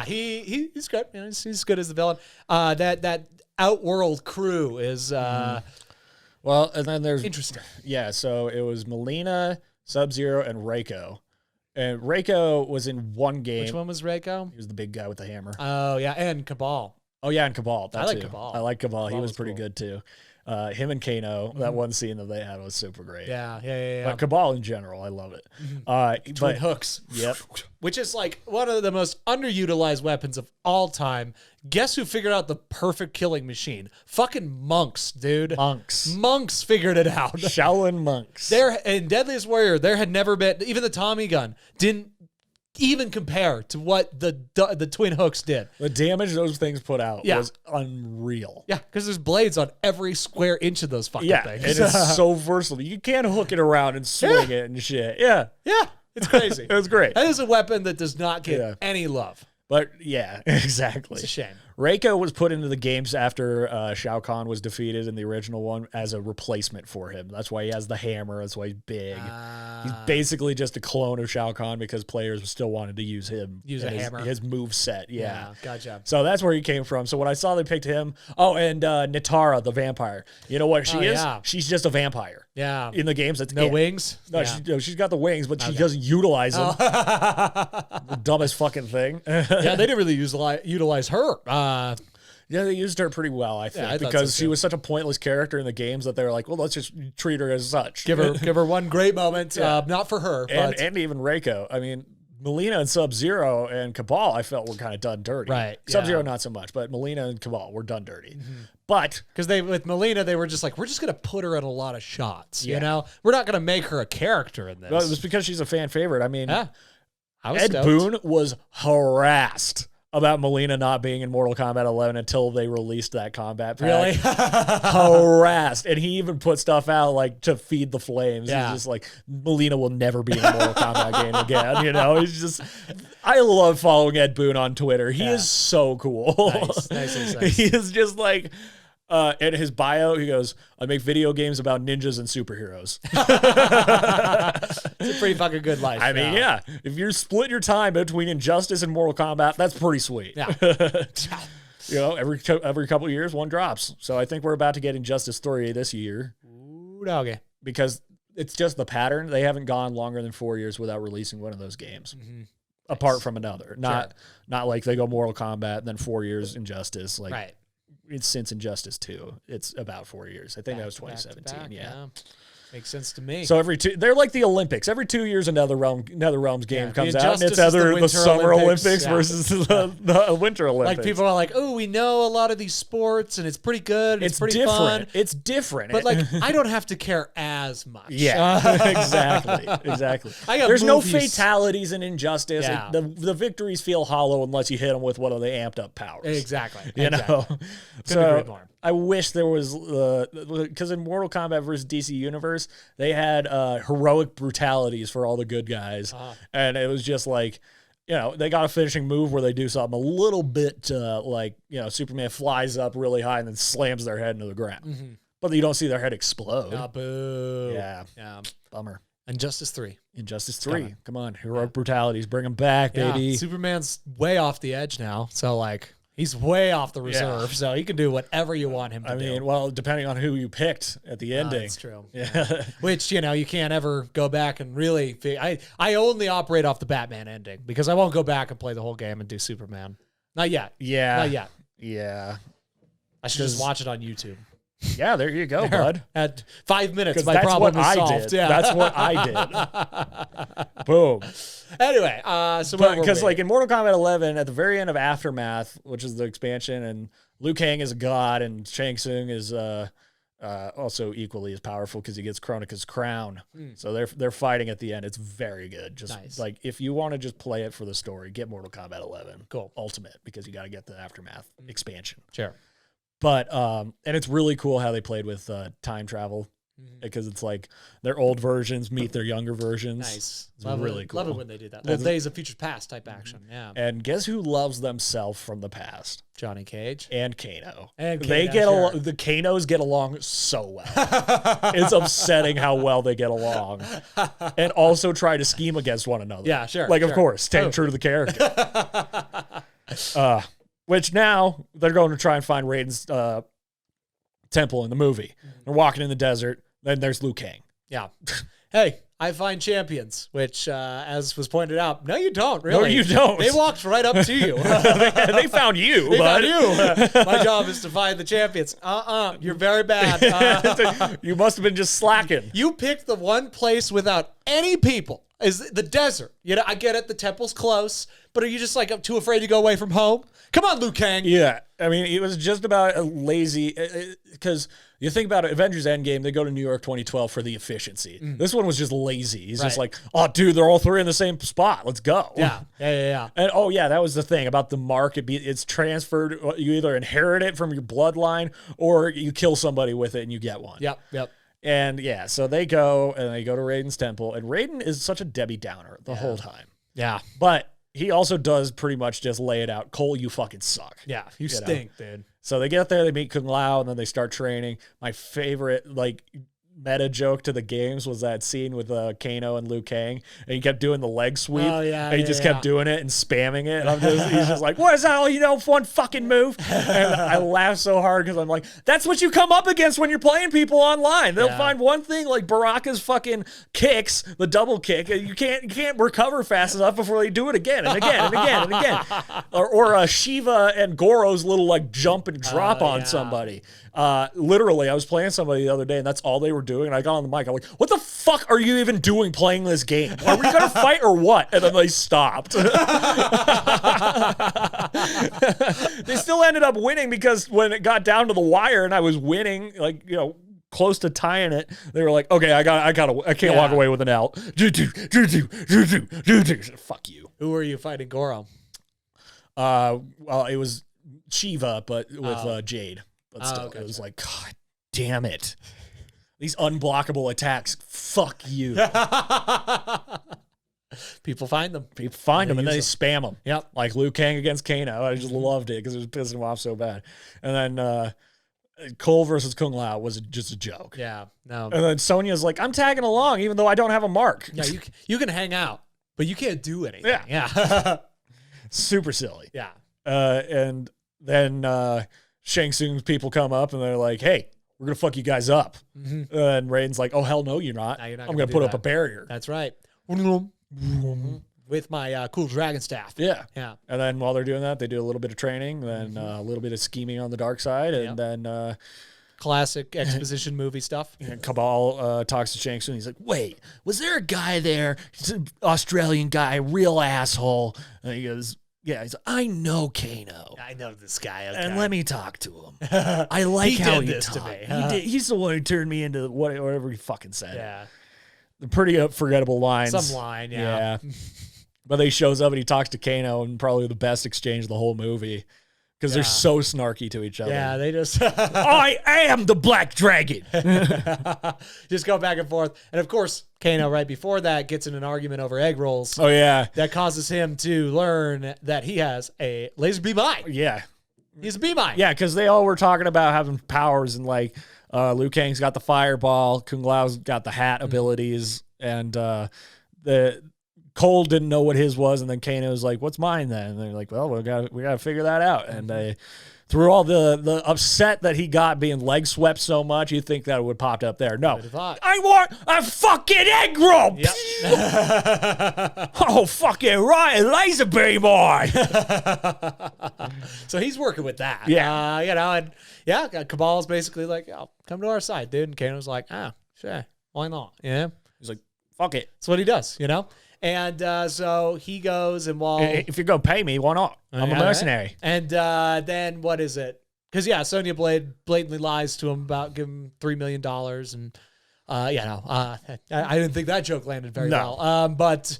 He's good. He's good as the villain. That Outworld crew is well, and then there's interesting. Yeah, so it was Melina, Sub-Zero, and Reiko. And Reiko was in one game. Which one was Reiko? He was the big guy with the hammer. Oh yeah, and Cabal. Oh yeah, and Cabal. I like Cabal. I like Cabal. He Cabal was was pretty cool. good too. Him and Kano, that one scene that they had was super great. Yeah. But Cabal in general, I love it. Twin hooks. Yep. Which is like one of the most underutilized weapons of all time. Guess who figured out the perfect killing machine? Fucking monks, dude. Monks figured it out. Shaolin monks. There in Deadliest Warrior, there had never been, even the Tommy gun didn't even compare to what the twin hooks did. The damage those things put out was unreal. Yeah, because there's blades on every square inch of those fucking things. And it's so versatile. You can't hook it around and swing it and shit. Yeah. It's crazy. It was great. That is a weapon that does not get any love. But yeah, exactly. It's a shame. Reiko was put into the games after Shao Kahn was defeated in the original one as a replacement for him. That's why he has the hammer. That's why he's big. He's basically just a clone of Shao Kahn because players still wanted to use him. Use a hammer. His move set. Yeah. Gotcha. So that's where he came from. So when I saw they picked him, and Nitara, the vampire. You know what she is? Yeah. She's just a vampire. Yeah. In the games, that's No it. wings? No, she's got the wings, but she doesn't utilize them. The dumbest fucking thing. Yeah, they didn't really utilize her. Yeah, they used her pretty well, I think, I thought because so, she too. was such a pointless character in the games that they were like, well, let's just treat her as such. Give her one great moment. Not for her, but and even Reiko. I mean, Melina and Sub-Zero and Cabal, I felt were kind of done dirty. Right, Sub-Zero, not so much, but Melina and Cabal were done dirty. But because with Melina, they were just like, we're just gonna put her in a lot of shots. You know, we're not gonna make her a character in this. well, it was because she's a fan favorite. I mean, I was Ed stoked. Boon was harassed about Melina not being in Mortal Kombat 11 until they released that combat pack. Really? Harassed. And he even put stuff out like to feed the flames. Yeah. He's just like, Melina will never be in a Mortal Kombat game again. You know, he's just, I love following Ed Boon on Twitter. He is so cool. Nice. He is just like, in his bio, he goes, I make video games about ninjas and superheroes. It's a pretty fucking good life. I mean, yeah. If you're split your time between Injustice and Mortal Kombat, that's pretty sweet. Yeah. You know, every couple of years, one drops. So I think we're about to get Injustice 3 this year Ooh, doggy. because it's just the pattern. They haven't gone longer than 4 years without releasing one of those games, apart from another. Not like they go Mortal Kombat and then 4 years Injustice. Like, Right. It's since Injustice 2. It's about 4 years. I think that was 2017. Back, yeah. Makes sense to me. So they're like the Olympics. Every 2 years, another Realms game comes out, and Injustice it's is either the Winter Summer Olympics Yeah. versus the Winter Olympics. Like people are like, oh, we know a lot of these sports and it's pretty good. It's pretty different. fun. It's different. But like, I don't have to care as much. yeah, exactly. I got There's no movies. fatalities in Injustice. Yeah. The victories feel hollow unless you hit them with one of the amped up powers. Exactly. You know. Couldn't So agree more. I wish there was because in Mortal Kombat versus DC Universe they had heroic brutalities for all the good guys, and it was just like, you know, they got a finishing move where they do something a little bit like, you know, Superman flies up really high and then slams their head into the ground, but you don't see their head explode. Boo. Yeah, Yeah. bummer. Injustice 3. Injustice 3, come on, heroic brutalities, bring them back, Yeah. baby. Superman's way off the edge now. So like, he's way off the reserve. So he can do whatever you want him to I do. mean, well, depending on who you picked at the ending. That's true. Yeah. Which, you know, you can't ever go back and really I only operate off the Batman ending because I won't go back and play the whole game and do Superman. Not yet. Yeah. Not yet. Yeah. I should just watch it on YouTube. Yeah, there you go, bud. At 5 minutes, Because my that's problem what is I solved. did. Yeah. That's what I did. Boom. Anyway, so what were Because we? like in Mortal Kombat 11, at the very end of Aftermath, which is the expansion, and Liu Kang is a god, and Shang Tsung is also equally as powerful because he gets Kronika's crown. So they're fighting at the end. It's very good. Just Nice. like if you want to just play it for the story, get Mortal Kombat 11. Cool. Ultimate, because you got to get the Aftermath expansion. Sure. But and it's really cool how they played with time travel, because it's like their old versions meet their younger versions. Nice. It's Love really it. cool. Love it when they do that. Little Days of Future Past type action. Yeah. And guess who loves themselves from the past? Johnny Cage. And Kano. And They Kano, get sure. along. The Kanos get along so well. It's upsetting how well they get along, and also try to scheme against one another. Yeah, sure, Like, of sure. course, staying true to the character. Which now they're going to try and find Raiden's temple in the movie. They're walking in the desert. Then there's Liu Kang. Yeah. Hey, I find champions, which, as was pointed out, no, you don't, really. No, you don't. They walked right up to you. They found you. They found you. My job is to find the champions. You're very bad. You must have been just slacking. You picked the one place without any people. Is the desert. You know, I get it, the temple's close, but are you just like too afraid to go away from home? Come on, Liu Kang. Yeah. I mean, it was just about a lazy, because you think about it, Avengers Endgame, they go to New York 2012 for the efficiency. This one was just lazy. He's just like, oh, dude, they're all three in the same spot. Let's go. Yeah. And oh, yeah, that was the thing about the mark. It's transferred. You either inherit it from your bloodline or you kill somebody with it and you get one. Yep. And yeah, so they go to Raiden's temple, and Raiden is such a Debbie Downer the whole time. Yeah. But he also does pretty much just lay it out. Cole, you fucking suck. Yeah. You stink, dude. So they get there, they meet Kung Lao, and then they start training. My favorite, meta joke to the games was that scene with Kano and Liu Kang, and he kept doing the leg sweep. Oh, yeah, and he just kept doing it and spamming it. And he's just like, what is that all you know, one fucking move? And I laugh so hard because I'm like, that's what you come up against when you're playing people online. They'll find one thing like Baraka's fucking kicks, the double kick, and you can't recover fast enough before they do it again and again and again and again. Or Shiva and Goro's little jump and drop on somebody. Literally, I was playing somebody the other day, and that's all they were doing. And I got on the mic. I'm like, "What the fuck are you even doing playing this game? Are we gonna fight or what?" And then they stopped. They still ended up winning because when it got down to the wire and I was winning, close to tying it, they were like, "Okay, I can't walk away with an L." Fuck you. Who were you fighting, Goro? Well, it was Shiva, but with Jade. But still, it was like, God damn it. These unblockable attacks, fuck you. People find them. People find them, and then they spam them. Yep. Like Liu Kang against Kano. I just loved it because it was pissing him off so bad. And then Cole versus Kung Lao was just a joke. Yeah, no. And then Sonya's like, I'm tagging along even though I don't have a mark. Yeah, you can hang out, but you can't do anything. Yeah. Super silly. Yeah. And then Shang Tsung's people come up and they're like, hey, we're going to fuck you guys up. And Raiden's like, oh, hell no, you're not. No, you're not I'm going to put up a barrier. That's right. With my cool dragon staff. Yeah. Yeah. And then while they're doing that, they do a little bit of training, then a little bit of scheming on the dark side, and then... classic exposition movie stuff. Cabal talks to Shang Tsung. He's like, wait, was there a guy there? He's an Australian guy, real asshole. And he goes... Yeah, he's like, I know Kano. I know this guy. Okay. And let me talk to him. I like how he did this talked. to me. He's the one who turned me into whatever he fucking said. Yeah. The pretty forgettable lines. Some line, yeah. But then he shows up and he talks to Kano, and probably the best exchange of the whole movie. Because they're so snarky to each other. Yeah, they just... I am the Black Dragon. Just go back and forth. And of course, Kano, right before that, gets in an argument over egg rolls. Oh, yeah. That causes him to learn that he has a laser beam eye. Yeah. He's a beam eye. Yeah, because they all were talking about having powers, and Liu Kang's got the fireball, Kung Lao's got the hat abilities, and the Cole didn't know what his was, and then Kano's like, what's mine then? And they're like, well, we gotta figure that out. And they, through all the upset that he got being leg swept so much, you'd think that it would pop up there. No. I want a fucking egg roll! Yep. Oh, fucking right, laser beam on! So he's working with that. Yeah. And Cabal's basically like, oh, come to our side, dude. And Kano's like, sure, why not? Yeah. He's like, fuck it. That's what he does, And so he goes, and while... If you're going to pay me, why not? I'm a mercenary. Right. And then what is it? Because, Sonya Blade blatantly lies to him about giving him $3 million. And, I didn't think that joke landed very well. But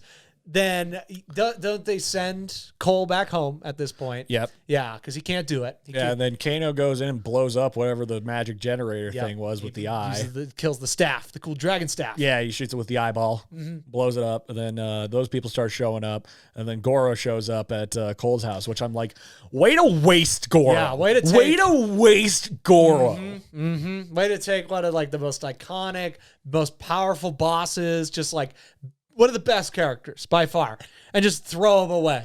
then don't they send Cole back home at this point? Yep. Yeah, because he can't do it. And then Kano goes in and blows up whatever the magic generator thing was with the eye. Kills the staff, the cool dragon staff. Yeah, he shoots it with the eyeball, blows it up, and then those people start showing up, and then Goro shows up at Cole's house, which I'm like, way to waste Goro. Yeah, way to waste Goro. Way to take one of the most iconic, most powerful bosses, just one of the best characters by far, and just throw him away,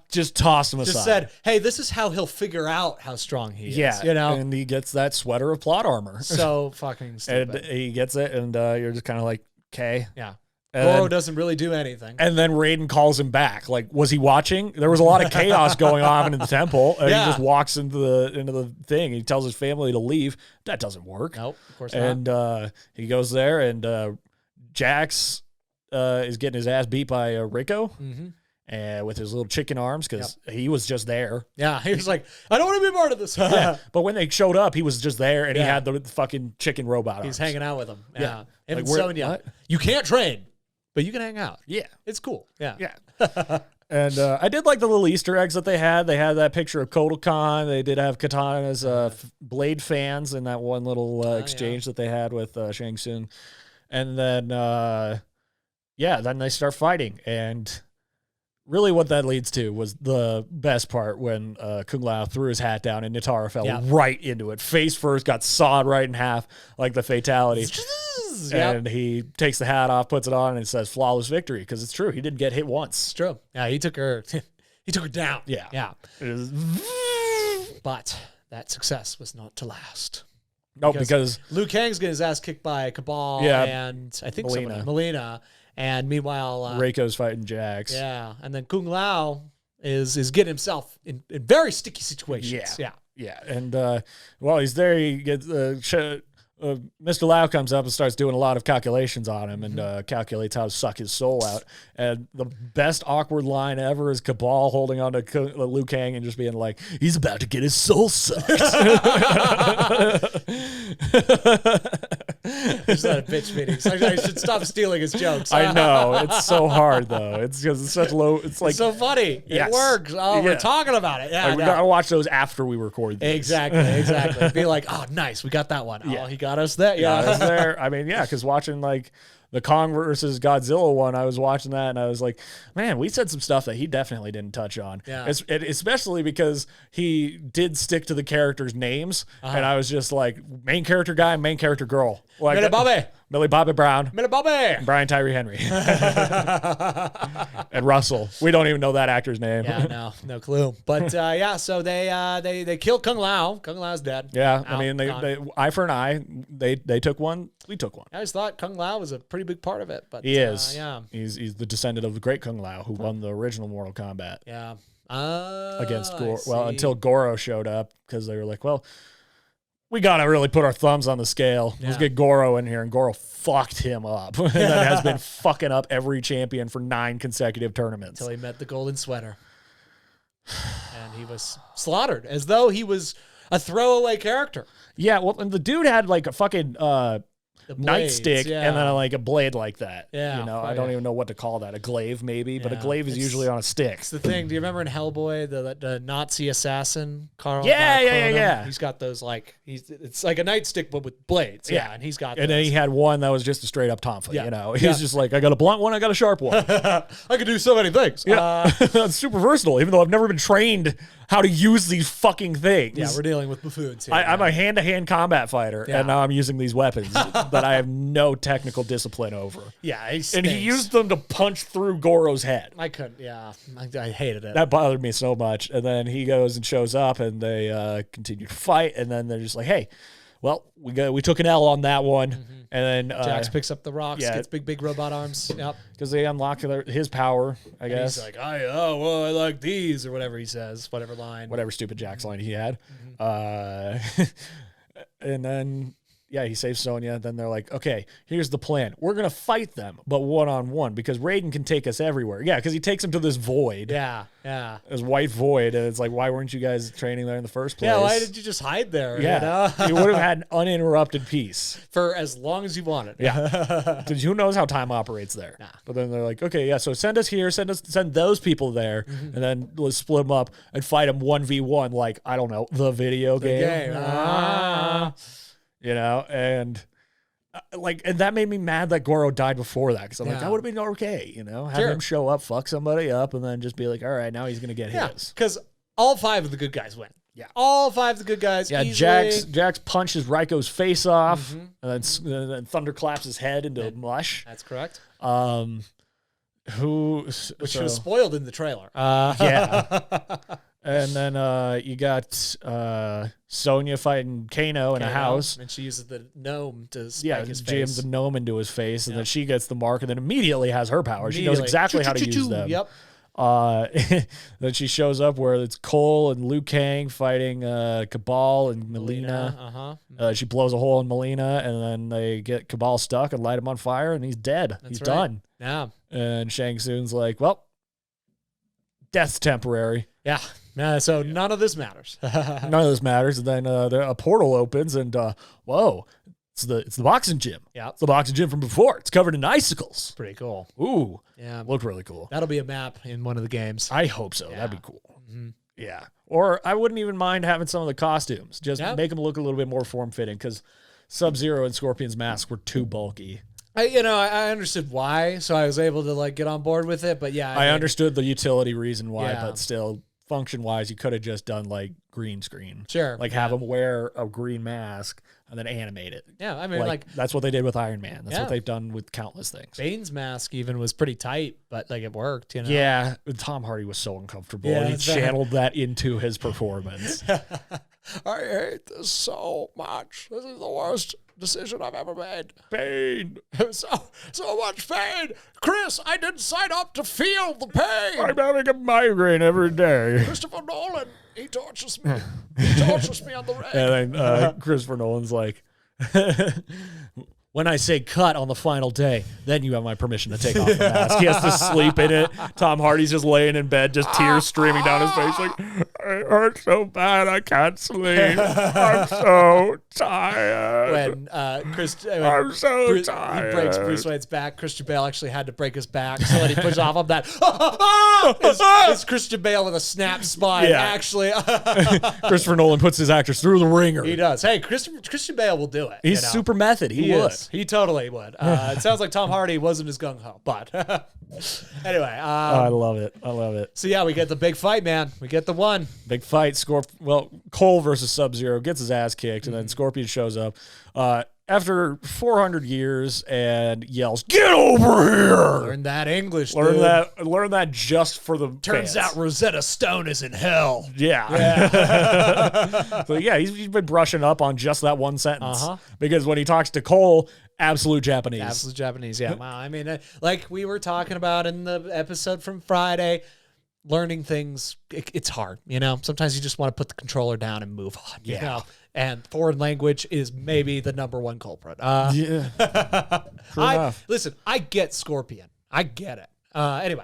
Just toss him aside. Just said, hey, this is how he'll figure out how strong he is. Yeah, and he gets that sweater of plot armor. So fucking stupid. And he gets it, and you're just kind of like, okay. Yeah. Goro doesn't really do anything. And then Raiden calls him back. Like, was he watching? There was a lot of chaos going on in the temple, and he just walks into the thing. He tells his family to leave. That doesn't work. Nope, of course not. And he goes there, and Jax is getting his ass beat by Rico. And with his little chicken arms, because he was just there. Yeah, he was like, I don't want to be part of this. But when they showed up, he was just there, and he had the fucking chicken robot He's arms. hanging out with them. Yeah. Him Like, and Sonya. You can't train, but you can hang out. Yeah. It's cool. Yeah. And I did like the little Easter eggs that they had. They had that picture of Kotal Khan. They did have Katana's blade fans in that one little exchange that they had with Shang Tsung. And then, then they start fighting. And really what that leads to was the best part when Kung Lao threw his hat down and Nitara fell right into it. Face first, got sawed right in half like the fatality. And he takes the hat off, puts it on, and says flawless victory, because it's true. He didn't get hit once. It's true. Yeah, he took her down. Yeah. But that success was not to last. No, because Liu Kang's getting his ass kicked by Cabal and I think Melina. And meanwhile, Reiko's fighting Jax. Yeah, and then Kung Lao is getting himself in very sticky situations. Yeah. And while he's there, he gets Mr. Lau comes up and starts doing a lot of calculations on him and calculates how to suck his soul out. And the best awkward line ever is Cabal holding on to Liu Kang and just being like, he's about to get his soul sucked. It's not a bitch meeting. So I should stop stealing his jokes. I know. It's so hard, though. It's because it's such low. It's like it's so funny. Yes. It works. Oh, we're talking about it. Yeah, we gotta watch those after we record these. Exactly. Be like, oh, nice. We got that one. Yeah. Oh, he got us there. Yeah. Got us there. I mean, because watching like the Kong versus Godzilla one, I was watching that and I was like, man, we said some stuff that he definitely didn't touch on. Yeah. Especially because he did stick to the characters' names. And I was just like, main character guy, main character girl. Like, Millie Bobby Brown. Brian Tyree Henry. And Russell. We don't even know that actor's name. Yeah, no clue. But so they kill Kung Lao. Kung Lao's dead. Yeah, I mean, they eye for an eye. They took one. We took one. I just thought Kung Lao was a pretty big part of it. But he is. Yeah. He's the descendant of the great Kung Lao who won the original Mortal Kombat. Yeah. Against Goro. Well, until Goro showed up, because they were like, well, we got to really put our thumbs on the scale. Let's get Goro in here. And Goro fucked him up. And that has been fucking up every champion for 9 consecutive tournaments. Until he met the golden sweater. And he was slaughtered as though he was a throwaway character. Yeah, well, and the dude had like a fucking nightstick and then like a blade like that. Yeah. You know, I don't even know what to call that. A glaive maybe, but a glaive is usually on a stick. It's the thing. Do you remember in Hellboy, the Nazi assassin, Carl? Yeah. He's got those it's like a nightstick but with blades. Yeah, and he's got and those. then he had one that was just a straight up tonfa, Yeah. you know. He's just like, I got a blunt one, I got a sharp one. I can do so many things. Yeah. It's super versatile, even though I've never been trained how to use these fucking things. Yeah, we're dealing with buffoons here. I'm a hand-to-hand combat fighter, and now I'm using these weapons that I have no technical discipline over. Yeah, and he used them to punch through Goro's head. I couldn't. Yeah, I hated it. That bothered me so much. And then he goes and shows up, and they continue to fight. And then they're just like, "Hey, well, we took an L on that one." And then Jax picks up the rocks, gets big robot arms. Yep, because they unlock his power, I guess. He's like, I like these, or whatever he says, whatever line, whatever stupid Jax line he had. And then he saves Sonya. Then they're like, okay, here's the plan. We're going to fight them, but one-on-one, because Raiden can take us everywhere. Yeah, because he takes him to this void. Yeah. This white void. And it's like, why weren't you guys training there in the first place? Yeah, why did you just hide there? Yeah. You would have had uninterrupted peace. For as long as you wanted. Yeah. Because who knows how time operates there. Nah. But then they're like, okay, yeah, so send us here, send those people there, and then let's split them up and fight them 1v1 like, I don't know, the video game. You know, and and that made me mad that Goro died before that, because I'm like, that would have been okay, you know, have him show up, fuck somebody up, and then just be like, all right, now he's gonna get his. Because all 5 of the good guys win. Yeah, all 5 of the good guys. Yeah, easily. Jax punches Raiko's face off, and then Thunder claps his head into mush. That's correct. Which was spoiled in the trailer. Yeah. And then you got Sonya fighting Kano in a house. And she uses the gnome to spike his face. jams the gnome into his face, and then she gets the mark, and then immediately has her power. She knows exactly how to use them. Yep. Then she shows up where it's Cole and Liu Kang fighting Cabal and Melina. She blows a hole in Melina, and then they get Cabal stuck and light him on fire, and he's dead. He's done. Yeah. And Shang Tsung's like, well, death's temporary. Yeah. So none of this matters. None of this matters. And then a portal opens, and whoa, it's the boxing gym. Yeah. It's the boxing gym from before. It's covered in icicles. Pretty cool. Ooh. Yeah. Looked really cool. That'll be a map in one of the games. I hope so. Yeah. That'd be cool. Yeah. Or I wouldn't even mind having some of the costumes. Just make them look a little bit more form-fitting, because Sub-Zero and Scorpion's masks were too bulky. I understood why, so I was able to get on board with it. But yeah, I understood the utility reason why, Yeah. but still, function-wise, you could have just done green screen. Sure. Have them wear a green mask and then animate it. Yeah, I mean, that's what they did with Iron Man. That's what they've done with countless things. Bane's mask even was pretty tight, but it worked. Yeah, Tom Hardy was so uncomfortable. Yeah, He channeled that into his performance. I hate this so much. This is the worst decision I've ever made. Pain. So much pain. Chris, I didn't sign up to feel the pain. I'm having a migraine every day. Christopher Nolan, he tortures me. He tortures me on the red. And then Christopher Nolan's like, when I say cut on the final day, then you have my permission to take off the mask. He has to sleep in it. Tom Hardy's just laying in bed, just tears streaming down his face, like, it hurts so bad I can't sleep. I'm so tired. I'm so tired. He breaks Bruce Wayne's back. Christian Bale actually had to break his back so that he pushed off of that. It's Christian Bale with a snap spine, actually. Christopher Nolan puts his actors through the ringer. He does. Hey, Christian Bale will do it. He's super method. He would. He totally would. It sounds like Tom Hardy wasn't as gung-ho, but anyway. I love it. I love it. So, yeah, we get the big fight, man. We get the one. Big fight. Cole versus Sub-Zero gets his ass kicked, and then Scorpion shows up after 400 years and yells, "Get over here!" Learn that English, Learn dude. Learn that just for the Turns fans. out Rosetta Stone is in hell. Yeah. So, yeah, he's been brushing up on just that one sentence. Because when he talks to Cole, absolute Japanese. Absolute Japanese, yeah. Wow. I mean, like we were talking about in the episode from Friday, learning things, it's hard, Sometimes you just want to put the controller down and move on, you know? And foreign language is maybe the number one culprit. True enough. Listen, I get Scorpion. I get it. Anyway.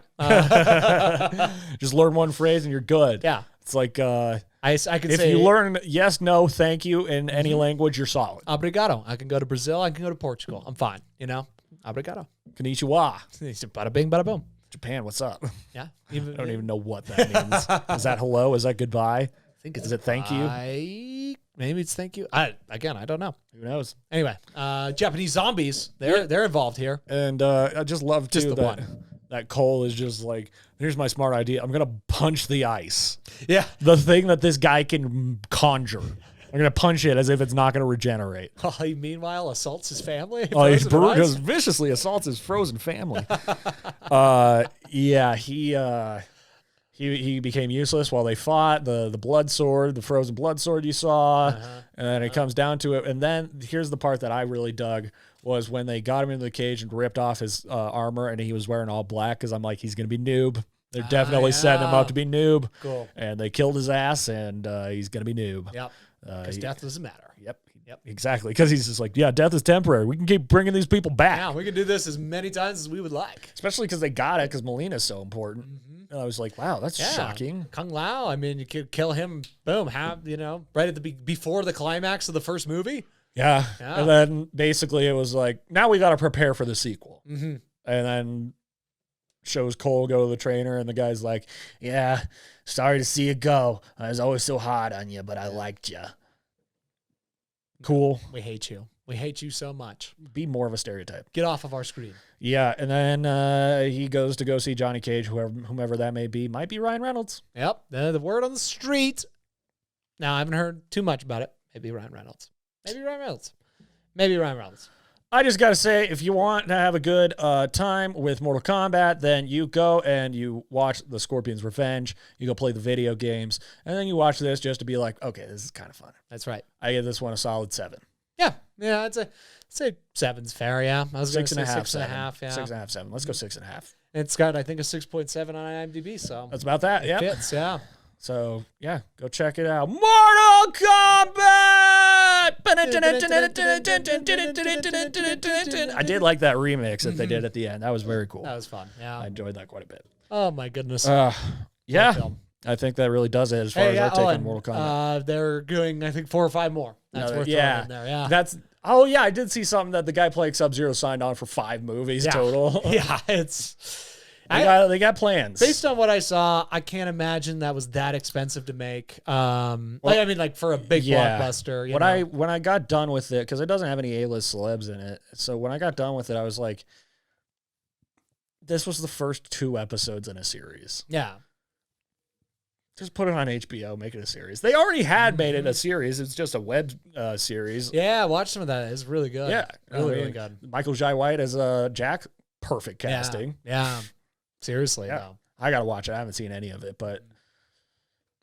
Just learn one phrase and you're good. Yeah. It's like I can if say, you learn yes, no, thank you in any language, you're solid. Obrigado. I can go to Brazil. I can go to Portugal. I'm fine. Obrigado. Konnichiwa. Bada bing, bada boom. Japan, what's up? Yeah. I don't even know what that means. Is that hello? Is that goodbye? I think it's Is it thank you? Maybe it's thank you. I don't know. Who knows? Anyway, Japanese zombies, they're involved here. And I just love Just too the that, one. that Cole is just like, here's my smart idea. I'm gonna punch the ice. Yeah. The thing that this guy can conjure. I'm gonna punch it as if it's not gonna regenerate. He meanwhile assaults his family. He's just viciously assaults his frozen family. He became useless while they fought. The blood sword, the frozen blood sword you saw, and then it comes down to it. And then here's the part that I really dug was when they got him into the cage and ripped off his armor, and he was wearing all black. Because I'm like, he's gonna be noob. They're definitely setting him up to be noob. Cool. And they killed his ass, and he's gonna be noob. Yep. Because death doesn't matter. Yep. Exactly. Because he's just like, yeah, death is temporary. We can keep bringing these people back. Yeah, we can do this as many times as we would like. Especially because they got it because Melina's so important. And I was like, wow, that's shocking. Kung Lao, I mean, you could kill him, boom, right at the before the climax of the first movie. Yeah. And then basically it was like, now we got to prepare for the sequel. And then shows Cole go to the trainer, and the guy's like, yeah, sorry to see you go. I was always so hard on you, but I liked you. Cool. We hate you. We hate you so much. Be more of a stereotype. Get off of our screen. Yeah, and then he goes to go see Johnny Cage, whomever that may be. Might be Ryan Reynolds. Yep. The word on the street. Now, I haven't heard too much about it. Maybe Ryan Reynolds. I just got to say, if you want to have a good time with Mortal Kombat, then you go and you watch The Scorpion's Revenge. You go play the video games. And then you watch this just to be like, okay, this is kind of fun. That's right. I give this one a solid 7. Yeah. Yeah, I'd say 7's fair, yeah. I was going to say 6.5, yeah. 6.5, 7. Let's go 6.5. It's got, I think, a 6.7 on IMDb, so. That's about that, yeah. Fits, yeah. So, yeah, go check it out. Mortal Kombat! I did like that remix that they did at the end. That was very cool. That was fun, yeah. I enjoyed that quite a bit. Oh, my goodness. Yeah, I think that really does it as far as our take on Mortal Kombat. They're doing, I think, 4 or 5 more. That's worth throwing in there, yeah. Oh, yeah, I did see something that the guy playing Sub-Zero signed on for 5 movies total. Yeah, it's... They got plans. Based on what I saw, I can't imagine that was that expensive to make. For a big blockbuster. When I got done with it, because it doesn't have any A-list celebs in it, so when I got done with it, I was like, this was the first 2 episodes in a series. Yeah. Just put it on HBO, make it a series. They already had made it a series. It's just a web series. Yeah, watch some of that. It's really good. Yeah, really good. Michael Jai White as Jack, perfect casting. Yeah. Seriously, yeah. though. I gotta watch it. I haven't seen any of it, but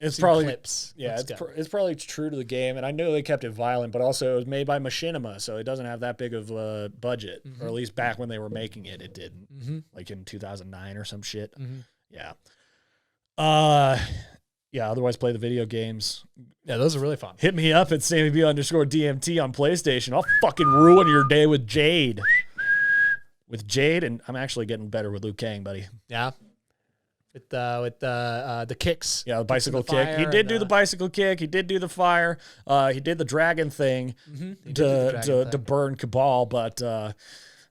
it's seen probably clips. Yeah, it's probably true to the game. And I know they kept it violent, but also it was made by Machinima, so it doesn't have that big of a budget, or at least back when they were making it, it didn't. Like in 2009 or some shit. Yeah. Yeah. Otherwise, play the video games. Yeah, those are really fun. Hit me up at SammyB_DMT on PlayStation. I'll fucking ruin your day with Jade. And I'm actually getting better with Liu Kang, buddy. Yeah, with the kicks. Yeah, the bicycle kick. He did do the bicycle kick. He did do the fire. He did the dragon thing to burn Cabal. But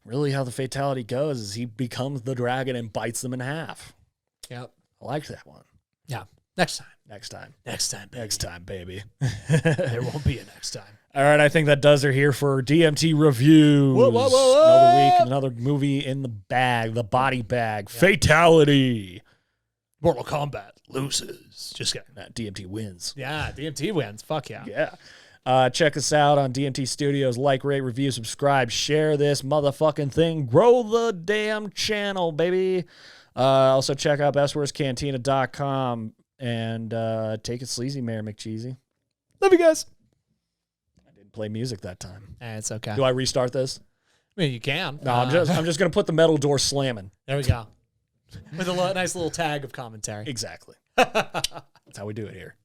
really, how the fatality goes is he becomes the dragon and bites them in half. Yep, I liked that one. Yeah, next time. Next time, baby. There won't be a next time. All right, I think that does it here for DMT Reviews. Whoa. Another week, another movie in the bag, the body bag. Yep. Fatality. Mortal Kombat loses. Just kidding. DMT wins. Yeah, DMT wins. Fuck yeah. Yeah. Check us out on DMT Studios. Like, rate, review, subscribe, share this motherfucking thing. Grow the damn channel, baby. Also, check out bestworstcantina.com and take it sleazy, Mayor McCheesy. Love you guys. Play music that time. It's okay. Do I restart this? I mean, you can. No, I'm just gonna put the metal door slamming. There we go. With a nice little tag of commentary. Exactly. That's how we do it here.